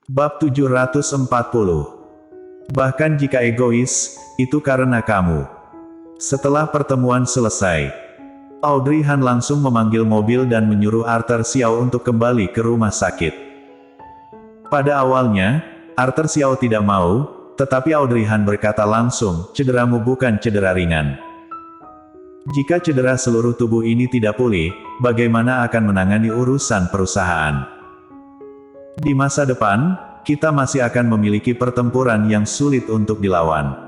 Bab 740. Bahkan jika egois, itu karena kamu. Setelah pertemuan selesai, Audrey Han langsung memanggil mobil dan menyuruh Arthur Xiao untuk kembali ke rumah sakit. Pada awalnya, Arthur Xiao tidak mau, tetapi Audrey Han berkata langsung, cederamu bukan cedera ringan. Jika cedera seluruh tubuh ini tidak pulih, bagaimana akan menangani urusan perusahaan? Di masa depan, kita masih akan memiliki pertempuran yang sulit untuk dilawan.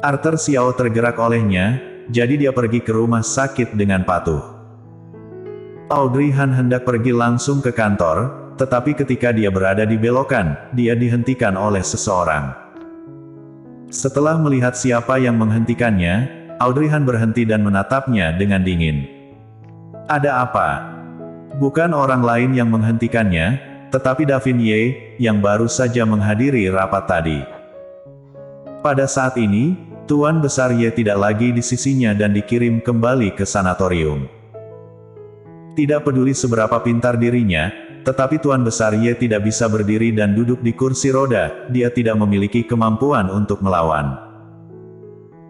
Arthur Xiao tergerak olehnya, jadi dia pergi ke rumah sakit dengan patuh. Audrey Han hendak pergi langsung ke kantor, tetapi ketika dia berada di belokan, dia dihentikan oleh seseorang. Setelah melihat siapa yang menghentikannya, Audrey Han berhenti dan menatapnya dengan dingin. Ada apa? Bukan orang lain yang menghentikannya, tetapi Davin Ye, yang baru saja menghadiri rapat tadi. Pada saat ini, Tuan Besar Ye tidak lagi di sisinya dan dikirim kembali ke sanatorium. Tidak peduli seberapa pintar dirinya, tetapi Tuan Besar Ye tidak bisa berdiri dan duduk di kursi roda, dia tidak memiliki kemampuan untuk melawan.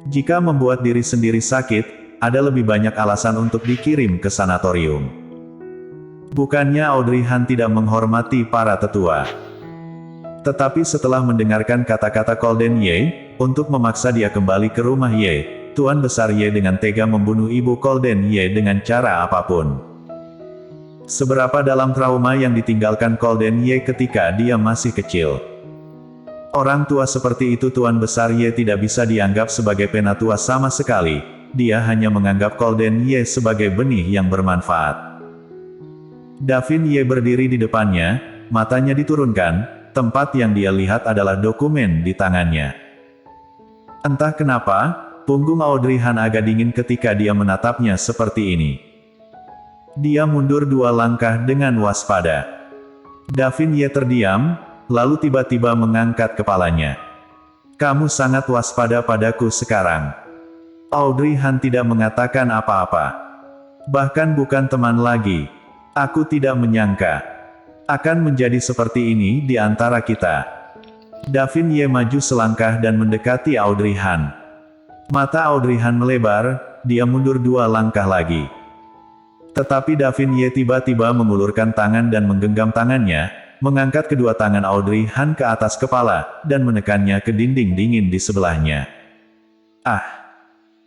Jika membuat diri sendiri sakit, ada lebih banyak alasan untuk dikirim ke sanatorium. Bukannya Audrey Han tidak menghormati para tetua. Tetapi setelah mendengarkan kata-kata Golden Ye, untuk memaksa dia kembali ke rumah Ye, Tuan Besar Ye dengan tega membunuh ibu Golden Ye dengan cara apapun. Seberapa dalam trauma yang ditinggalkan Golden Ye ketika dia masih kecil. Orang tua seperti itu Tuan Besar Ye tidak bisa dianggap sebagai penatua sama sekali, dia hanya menganggap Golden Ye sebagai benih yang bermanfaat. Davin Ye berdiri di depannya, matanya diturunkan, tempat yang dia lihat adalah dokumen di tangannya. Entah kenapa, punggung Audrey Han agak dingin ketika dia menatapnya seperti ini. Dia mundur 2 langkah dengan waspada. Davin Ye terdiam, lalu tiba-tiba mengangkat kepalanya. Kamu sangat waspada padaku sekarang. Audrey Han tidak mengatakan apa-apa. Bahkan bukan teman lagi. Aku tidak menyangka akan menjadi seperti ini di antara kita. Davin Ye maju selangkah dan mendekati Audrey Han. Mata Audrey Han melebar, dia mundur 2 langkah lagi. Tetapi Davin Ye tiba-tiba mengulurkan tangan dan menggenggam tangannya, mengangkat kedua tangan Audrey Han ke atas kepala, dan menekannya ke dinding dingin di sebelahnya. Ah!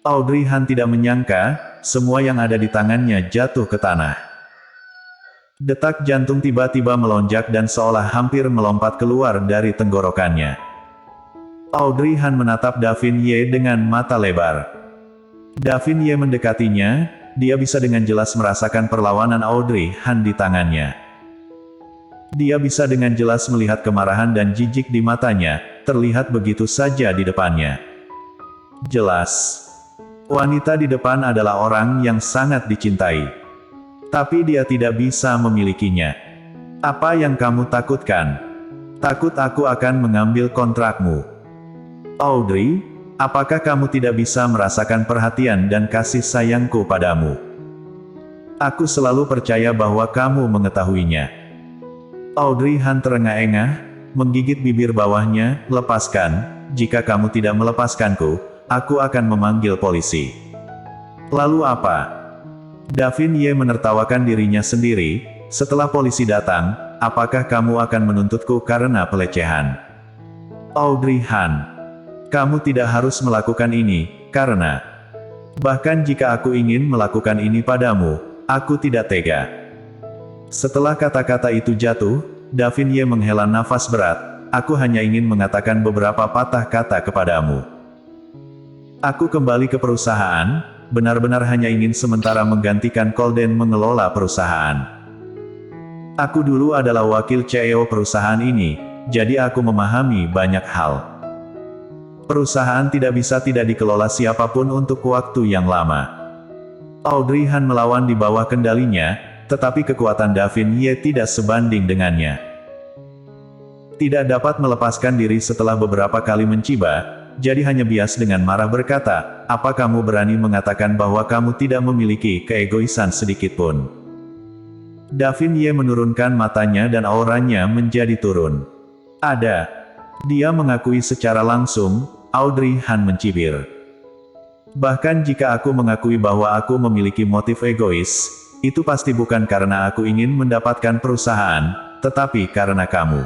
Audrey Han tidak menyangka, semua yang ada di tangannya jatuh ke tanah. Detak jantung tiba-tiba melonjak dan seolah hampir melompat keluar dari tenggorokannya. Audrey Han menatap Davin Ye dengan mata lebar. Davin Ye mendekatinya, dia bisa dengan jelas merasakan perlawanan Audrey Han di tangannya. Dia bisa dengan jelas melihat kemarahan dan jijik di matanya, terlihat begitu saja di depannya. Jelas. Wanita di depan adalah orang yang sangat dicintai. Tapi dia tidak bisa memilikinya. Apa yang kamu takutkan? Takut aku akan mengambil kontrakmu. Audrey, apakah kamu tidak bisa merasakan perhatian dan kasih sayangku padamu? Aku selalu percaya bahwa kamu mengetahuinya. Audrey Han terengah-engah, menggigit bibir bawahnya, lepaskan, jika kamu tidak melepaskanku, aku akan memanggil polisi. Lalu apa? Davin Ye menertawakan dirinya sendiri, setelah polisi datang, apakah kamu akan menuntutku karena pelecehan? Audrey Han, kamu tidak harus melakukan ini, karena bahkan jika aku ingin melakukan ini padamu, aku tidak tega. Setelah kata-kata itu jatuh, Davin Ye menghela nafas berat, aku hanya ingin mengatakan beberapa patah kata kepadamu. Aku kembali ke perusahaan, benar-benar hanya ingin sementara menggantikan Golden mengelola perusahaan. Aku dulu adalah wakil CEO perusahaan ini, jadi aku memahami banyak hal. Perusahaan tidak bisa tidak dikelola siapapun untuk waktu yang lama. Audrey Han melawan di bawah kendalinya, tetapi kekuatan Davin Ye tidak sebanding dengannya. Tidak dapat melepaskan diri setelah beberapa kali menciba, jadi hanya bias dengan marah berkata, apa kamu berani mengatakan bahwa kamu tidak memiliki keegoisan sedikitpun? Davin Ye menurunkan matanya dan auranya menjadi turun. Ada. Dia mengakui secara langsung, Audrey Han mencibir. Bahkan jika aku mengakui bahwa aku memiliki motif egois, itu pasti bukan karena aku ingin mendapatkan perusahaan, tetapi karena kamu.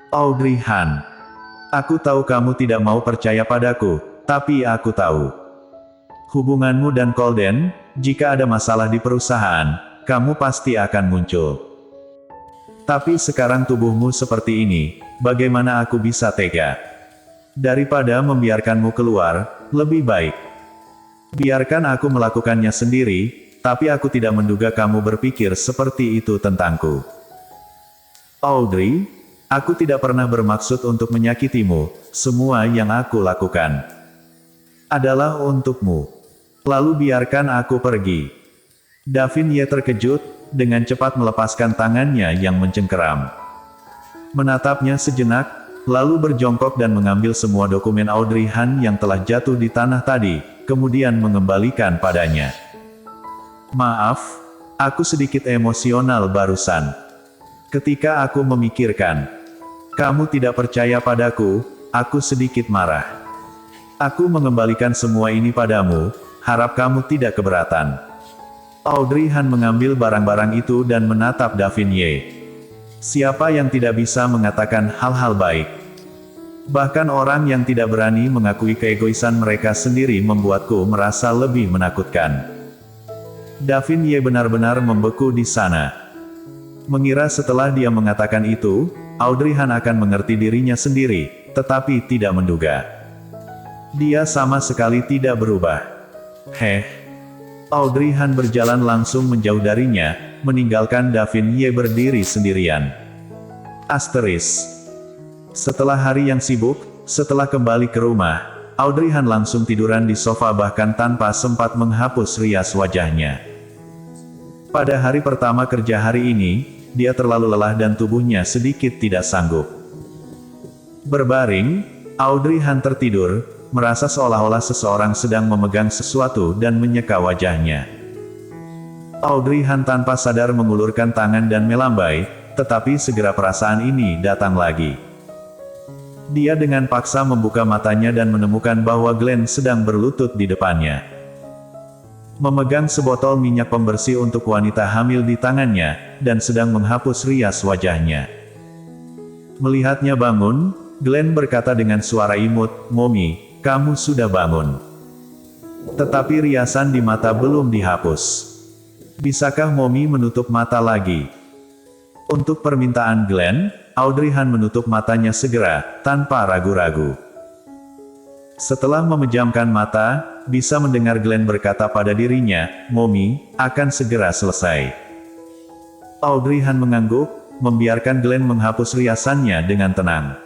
Audrey Han. Aku tahu kamu tidak mau percaya padaku, tapi aku tahu. Hubunganmu dan Colden, jika ada masalah di perusahaan, kamu pasti akan muncul. Tapi sekarang tubuhmu seperti ini, bagaimana aku bisa tega? Daripada membiarkanmu keluar, lebih baik. Biarkan aku melakukannya sendiri, tapi aku tidak menduga kamu berpikir seperti itu tentangku. Audrey, aku tidak pernah bermaksud untuk menyakitimu, semua yang aku lakukan adalah untukmu. Lalu biarkan aku pergi. Davin Ye terkejut, dengan cepat melepaskan tangannya yang mencengkeram. Menatapnya sejenak, lalu berjongkok dan mengambil semua dokumen Audrey Han yang telah jatuh di tanah tadi, kemudian mengembalikan padanya. Maaf, aku sedikit emosional barusan. Ketika aku memikirkan, kamu tidak percaya padaku, aku sedikit marah. Aku mengembalikan semua ini padamu, harap kamu tidak keberatan. Audrey Han mengambil barang-barang itu dan menatap Davin Ye. Siapa yang tidak bisa mengatakan hal-hal baik? Bahkan orang yang tidak berani mengakui keegoisan mereka sendiri membuatku merasa lebih menakutkan. Davin Ye benar-benar membeku di sana. Mengira setelah dia mengatakan itu, Audrey Han akan mengerti dirinya sendiri, tetapi tidak menduga. Dia sama sekali tidak berubah. Audrey Han berjalan langsung menjauh darinya, meninggalkan Davin Ye berdiri sendirian. Setelah hari yang sibuk, setelah kembali ke rumah, Audrey Han langsung tiduran di sofa bahkan tanpa sempat menghapus rias wajahnya. Pada hari pertama kerja hari ini, dia terlalu lelah dan tubuhnya sedikit tidak sanggup. Berbaring, Audrey Han tertidur, merasa seolah-olah seseorang sedang memegang sesuatu dan menyeka wajahnya. Audrey Han tanpa sadar mengulurkan tangan dan melambai, tetapi segera perasaan ini datang lagi. Dia dengan paksa membuka matanya dan menemukan bahwa Glenn sedang berlutut di depannya. Memegang sebotol minyak pembersih untuk wanita hamil di tangannya, dan sedang menghapus rias wajahnya. Melihatnya bangun, Glenn berkata dengan suara imut, "Mommy, kamu sudah bangun." Tetapi riasan di mata belum dihapus. Bisakah Mommy menutup mata lagi? Untuk permintaan Glenn, Audrey Han menutup matanya segera, tanpa ragu-ragu. Setelah memejamkan mata, bisa mendengar Glenn berkata pada dirinya, "Mommy, akan segera selesai." Audrey Han mengangguk, membiarkan Glenn menghapus riasannya dengan tenang.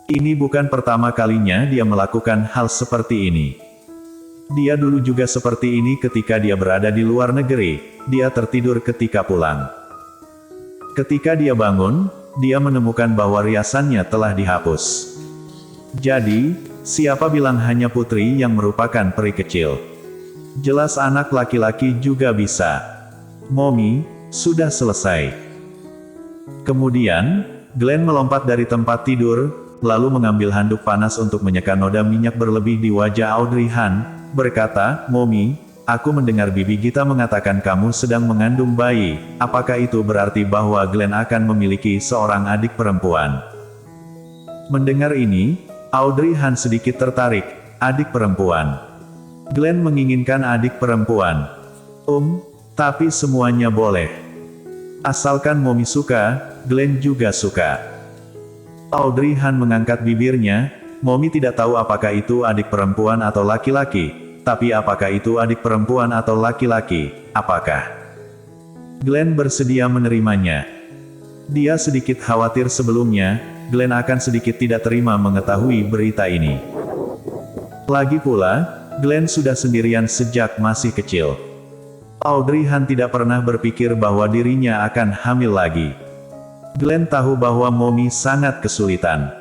Ini bukan pertama kalinya dia melakukan hal seperti ini. Dia dulu juga seperti ini ketika dia berada di luar negeri, dia tertidur ketika pulang. Ketika dia bangun, dia menemukan bahwa riasannya telah dihapus. Jadi, siapa bilang hanya putri yang merupakan peri kecil? Jelas anak laki-laki juga bisa. "Mommy, sudah selesai." Kemudian, Glenn melompat dari tempat tidur, lalu mengambil handuk panas untuk menyeka noda minyak berlebih di wajah Audrey Han, berkata, "Mommy, aku mendengar bibi Gita mengatakan kamu sedang mengandung bayi, apakah itu berarti bahwa Glenn akan memiliki seorang adik perempuan?" Mendengar ini, Audrey Han sedikit tertarik, adik perempuan. Glenn menginginkan adik perempuan. Tapi semuanya boleh. Asalkan Mommy suka, Glenn juga suka. Audrey Han mengangkat bibirnya, "Mommy tidak tahu apakah itu adik perempuan atau laki-laki, tapi apakah itu adik perempuan atau laki-laki, apakah?" Glenn bersedia menerimanya. Dia sedikit khawatir sebelumnya, Glenn akan sedikit tidak terima mengetahui berita ini. Lagi pula, Glenn sudah sendirian sejak masih kecil. Audrey Han tidak pernah berpikir bahwa dirinya akan hamil lagi. Glenn tahu bahwa Mommy sangat kesulitan.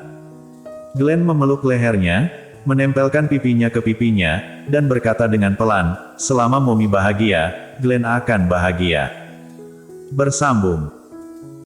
Glenn memeluk lehernya, menempelkan pipinya ke pipinya, dan berkata dengan pelan, "Selama Mommy bahagia, Glenn akan bahagia." Bersambung.